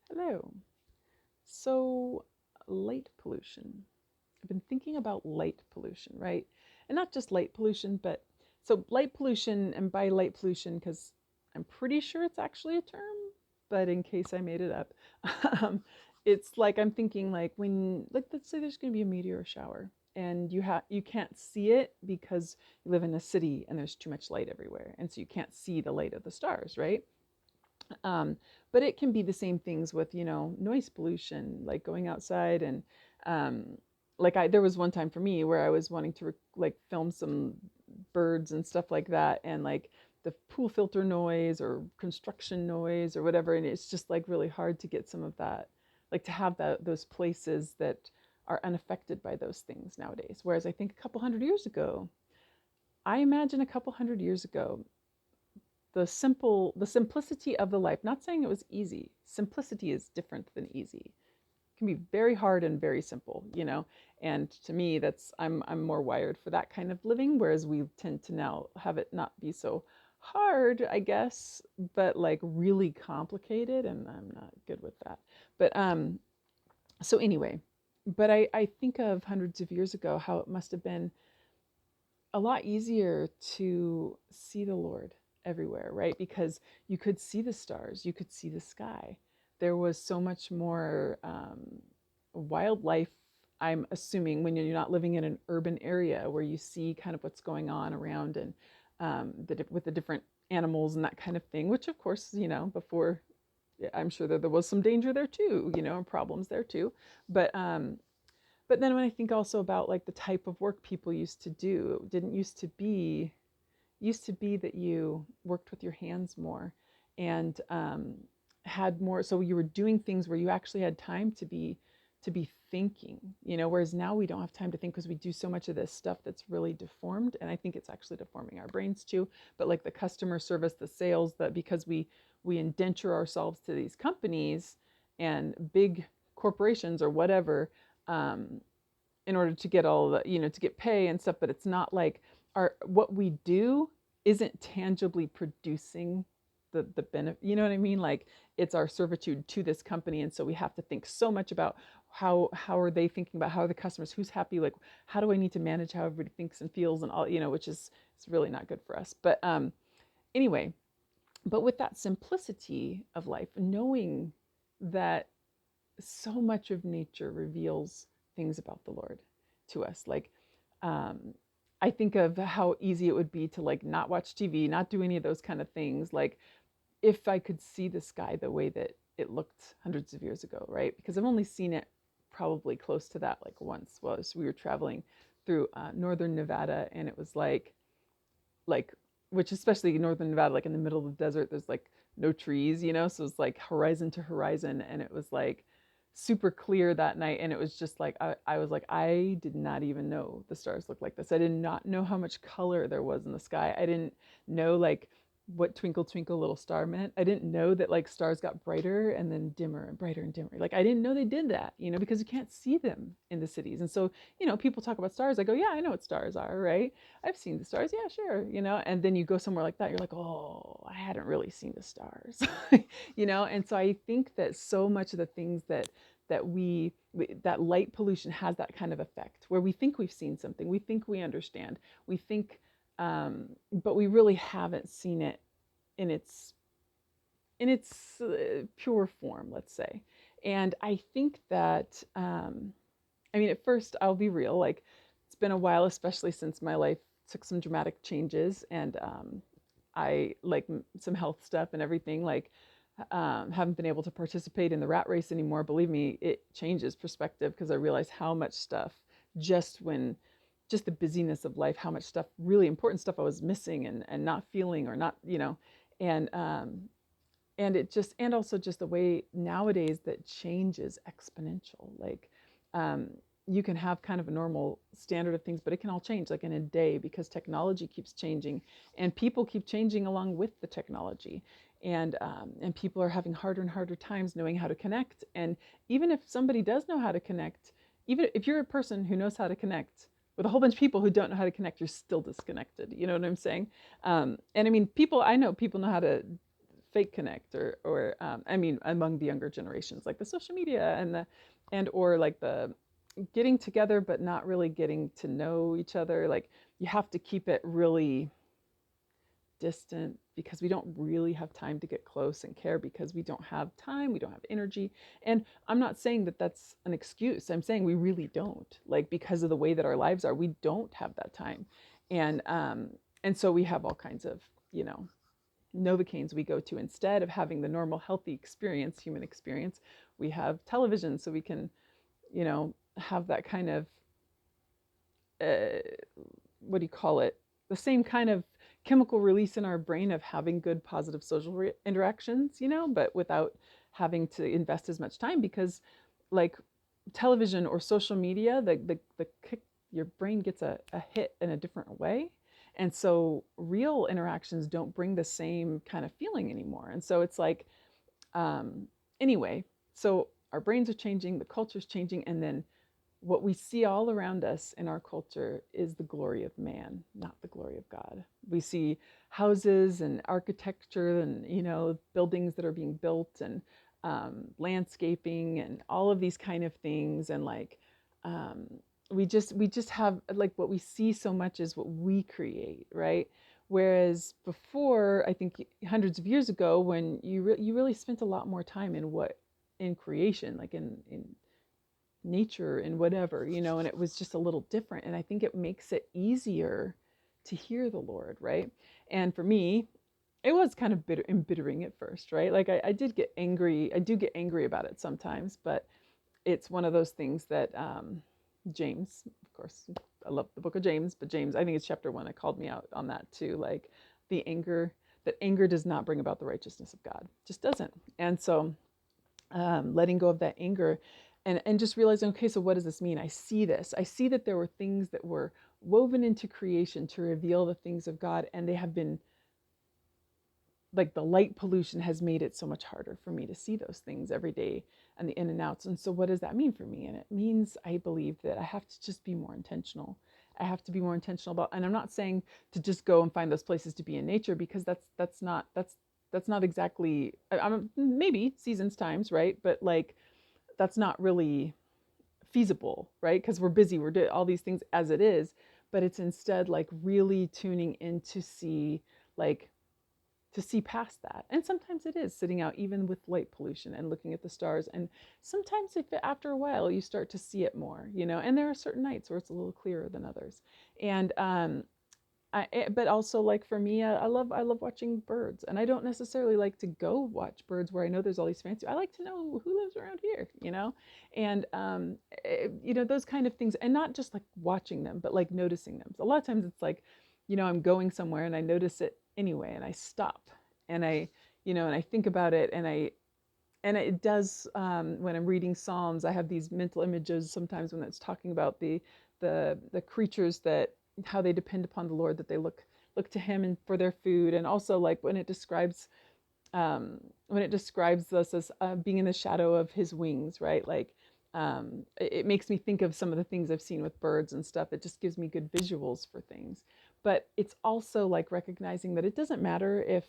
Hello. So, light pollution. I've been thinking about light pollution, right? And not just light pollution, but so light pollution, and by light pollution, because I'm pretty sure it's actually a term, but in case I made it up, um, it's like I'm thinking like when, like, let's say there's going to be a meteor shower, and you can't see it because you live in a city and there's too much light everywhere, and so you can't see the light of the stars, right? Um, but it can be the same things with, noise pollution, like going outside and um, there was one time for me where I was wanting to like film some birds and stuff like that, and like the pool filter noise or construction noise or whatever, and it's just like really hard to get some of that, like to have those places that are unaffected by those things nowadays. Whereas I think a couple hundred years ago, I imagine a couple hundred years ago, the simplicity of the life, not saying it was easy, simplicity is different than easy. It can be very hard and very simple. And to me, that's I'm more wired for that kind of living, whereas we tend to now have it not be so hard, I guess, but like really complicated, and I'm not good with that. But so anyway, but I think of hundreds of years ago how it must have been a lot easier to see the Lord everywhere, right? Because you could see the stars, you could see the sky. There was so much more wildlife, I'm assuming, when you're not living in an urban area where you see kind of what's going on around, and with the different animals and that kind of thing, which of course, before, I'm sure that there was some danger there too, and problems there too. But then when I think also about like the type of work people used to do, it didn't used to be that you worked with your hands more, and had more, so you were doing things where you actually had time to be thinking, whereas now we don't have time to think because we do so much of this stuff that's really deformed, and I think it's actually deforming our brains too. But like the customer service, the sales, that because we indenture ourselves to these companies and big corporations or whatever, um, in order to get all the, to get pay and stuff, but it's not like our what we do isn't tangibly producing the benefit. You know what I mean? Like it's our servitude to this company, and so we have to think so much about how are they thinking about, how are the customers, who's happy, like how do I need to manage how everybody thinks and feels and all, which is it's really not good for us. But anyway, but with that simplicity of life, knowing that so much of nature reveals things about the Lord to us. Like, um, I think of how easy it would be to like not watch TV, not do any of those kind of things. Like, if I could see the sky the way that it looked hundreds of years ago, right? Because I've only seen it probably close to that like once. Well, we were traveling through northern Nevada, and it was like which, especially northern Nevada, like in the middle of the desert, there's like no trees, so it's like horizon to horizon, and it was like super clear that night, and it was just like I was like, I did not even know the stars looked like this. I did not know how much color there was in the sky. I didn't know like what twinkle twinkle little star meant. I didn't know that like stars got brighter and then dimmer and brighter and dimmer. Like I didn't know they did that, because you can't see them in the cities. And so, people talk about stars. I go, yeah, I know what stars are, right? I've seen the stars. Yeah, sure. And then you go somewhere like that, you're like, oh, I hadn't really seen the stars. And so I think that so much of the things that light pollution has that kind of effect, where we think we've seen something, we think we understand, we think, but we really haven't seen it in its pure form, let's say. And I think that, I mean, at first, I'll be real, like it's been a while, especially since my life took some dramatic changes, and I like some health stuff and everything. Like, haven't been able to participate in the rat race anymore. Believe me, it changes perspective because I realize how much stuff, just when, just the busyness of life, how much stuff, really important stuff I was missing and not feeling, or not, and it just, and also just the way nowadays that change is exponential. Like, um, you can have kind of a normal standard of things, but it can all change like in a day, because technology keeps changing and people keep changing along with the technology. And people are having harder and harder times knowing how to connect. And even if somebody does know how to connect, even if you're a person who knows how to connect with a whole bunch of people who don't know how to connect, you're still disconnected. You know what I'm saying? And I mean, I know people know how to fake connect, or I mean, among the younger generations, like the social media and or like the getting together but not really getting to know each other. Like you have to keep it really distant because we don't really have time to get close and care because we don't have time, we don't have energy. And I'm not saying that that's an excuse. I'm saying we really don't. Like because of the way that our lives are, we don't have that time. And so we have all kinds of, you know, Novocaines we go to instead of having the normal healthy experience, human experience. We have television so we can, you know, have that kind of uh, what do you call it? The same kind of chemical release in our brain of having good positive social interactions, you know, but without having to invest as much time because, like, television or social media, the kick, your brain gets a hit in a different way. And so real interactions don't bring the same kind of feeling anymore. And so it's like, um, anyway, so our brains are changing, the culture's changing, and then what we see all around us in our culture is the glory of man, not the glory of God. We see houses and architecture and, you know, buildings that are being built and landscaping and all of these kind of things. And like, um, we just have like what we see so much is what we create, right? Whereas before, I think hundreds of years ago, when you really spent a lot more time in creation, like in nature and whatever, you know, and it was just a little different. And I think it makes it easier to hear the Lord, right? And for me, it was kind of embittering at first, right? Like I did get angry. I do get angry about it sometimes, but it's one of those things that James, of course, I love the book of James, but James, I think it's chapter 1, it called me out on that too. Like that anger does not bring about the righteousness of God, just doesn't. And so letting go of that anger and just realizing, okay, so what does this mean? I see this. I see that there were things that were woven into creation to reveal the things of God, and they have been like the light pollution has made it so much harder for me to see those things every day and the in and outs. And so, what does that mean for me? And it means I believe that I have to just be more intentional. I have to be more intentional about, and I'm not saying to just go and find those places to be in nature because that's not exactly. I'm maybe seasons times, right? But like that's not really feasible, right? Because we're busy, we're doing all these things as it is, but it's instead like really tuning in like to see past that. And sometimes it is sitting out even with light pollution and looking at the stars. And sometimes if after a while you start to see it more, you know, and there are certain nights where it's a little clearer than others. And but also like for me, I love watching birds, and I don't necessarily like to go watch birds where I know there's all these fancy. I like to know who lives around here, you know, and you know those kind of things, and not just like watching them, but like noticing them. So a lot of times it's like, you know, I'm going somewhere and I notice it anyway, and I stop and you know, and I think about it, and it does when I'm reading Psalms, I have these mental images sometimes when it's talking about the creatures that how they depend upon the Lord, that they look to Him and for their food, and also like when it describes us as being in the shadow of His wings, right? Like it makes me think of some of the things I've seen with birds and stuff. It just gives me good visuals for things, but it's also like recognizing that it doesn't matter if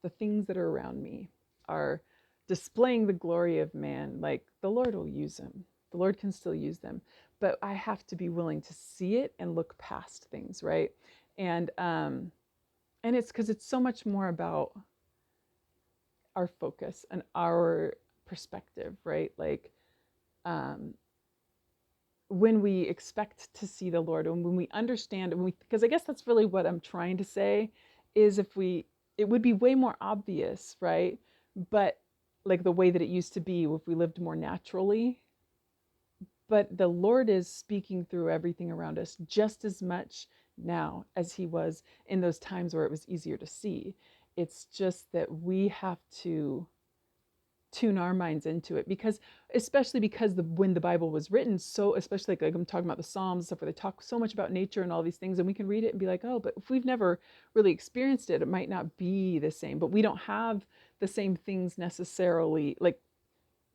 the things that are around me are displaying the glory of man. Like the Lord will use them. The Lord can still use them, but I have to be willing to see it and look past things, right? And and it's because it's so much more about our focus and our perspective, right? Like um, when we expect to see the Lord, and when we understand, because I guess that's really what I'm trying to say, is it would be way more obvious, right? But like the way that it used to be if we lived more naturally. But the Lord is speaking through everything around us just as much now as He was in those times where it was easier to see. It's just that we have to tune our minds into it, because especially because when the Bible was written, so especially like I'm talking about the Psalms stuff where they talk so much about nature and all these things, and we can read it and be like, oh, but if we've never really experienced it, it might not be the same. But we don't have the same things necessarily, like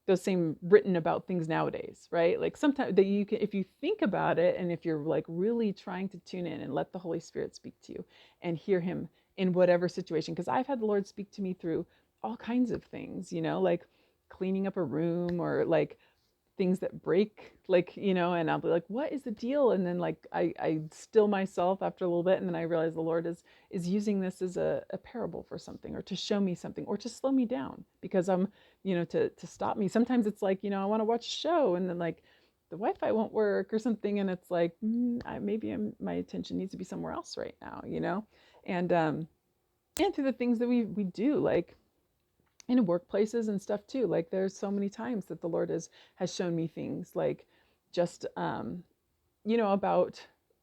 those same written about things nowadays, right? Like sometimes that you can, if you think about it, and if you're like really trying to tune in and let the Holy Spirit speak to you and hear Him in whatever situation, because I've had the Lord speak to me through all kinds of things, like cleaning up a room, or like things that break, like, and I'll be like, what is the deal? And then like I still myself after a little bit, and then I realize the Lord is using this as a parable for something, or to show me something, or to slow me down, because I'm, to stop me. Sometimes it's like, I want to watch a show, and then like the Wi-Fi won't work or something, and it's like, my attention needs to be somewhere else right now, and through the things that we do, like in workplaces and stuff too. Like there's so many times that the Lord has shown me things, like just about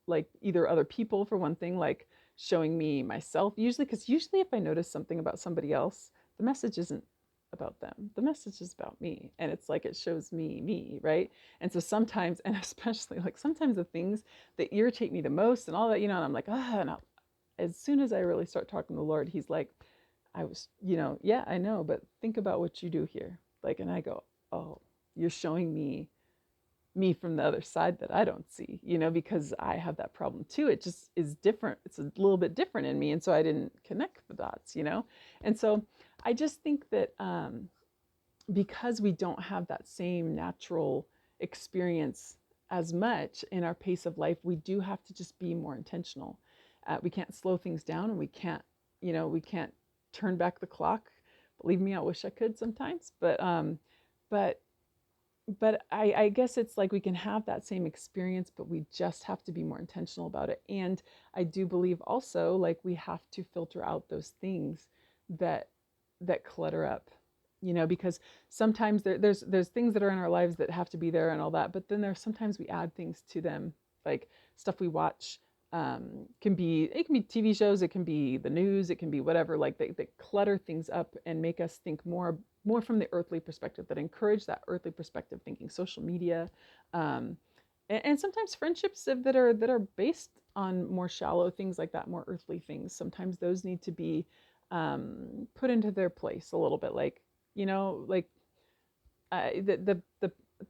like either other people, for one thing, like showing me myself, usually, because usually if I notice something about somebody else, the message isn't about them, the message is about me, and it's like it shows me, right? And so sometimes, and especially like sometimes the things that irritate me the most and all that, and I'm like, and as soon as I really start talking to the Lord, he's like, I was, yeah, I know, but think about what you do here. Like, and I go, oh, you're showing me from the other side that I don't see, because I have that problem too. It just is different. It's a little bit different in me. And so I didn't connect the dots. And so I just think that because we don't have that same natural experience as much in our pace of life, we do have to just be more intentional. We can't slow things down, and we can't turn back the clock. Believe me, I wish I could sometimes, but I guess it's like we can have that same experience, but we just have to be more intentional about it. And I do believe also, like, we have to filter out those things that clutter up, because sometimes there's things that are in our lives that have to be there and all that, but then there's sometimes we add things to them, like stuff we watch. It can be TV shows, it can be the news, it can be whatever, like they clutter things up and make us think more from the earthly perspective, that encourage that earthly perspective thinking. Social media, and sometimes friendships that are based on more shallow things like that, more earthly things. Sometimes those need to be put into their place a little bit, like, like the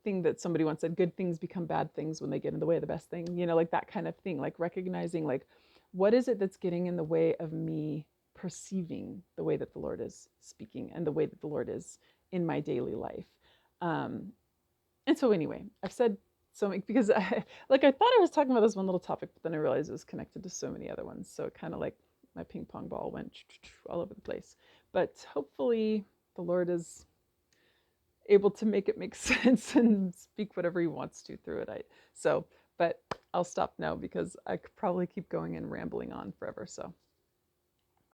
thing that somebody once said, good things become bad things when they get in the way of the best thing, like that kind of thing, like recognizing, like, what is it that's getting in the way of me perceiving the way that the Lord is speaking and the way that the Lord is in my daily life. And so anyway, I've said so many, because I thought I was talking about this one little topic, but then I realized it was connected to so many other ones. So it kind of like my ping pong ball went all over the place. But hopefully the Lord is able to make it make sense and speak whatever he wants to through it. But I'll stop now, because I could probably keep going and rambling on forever. So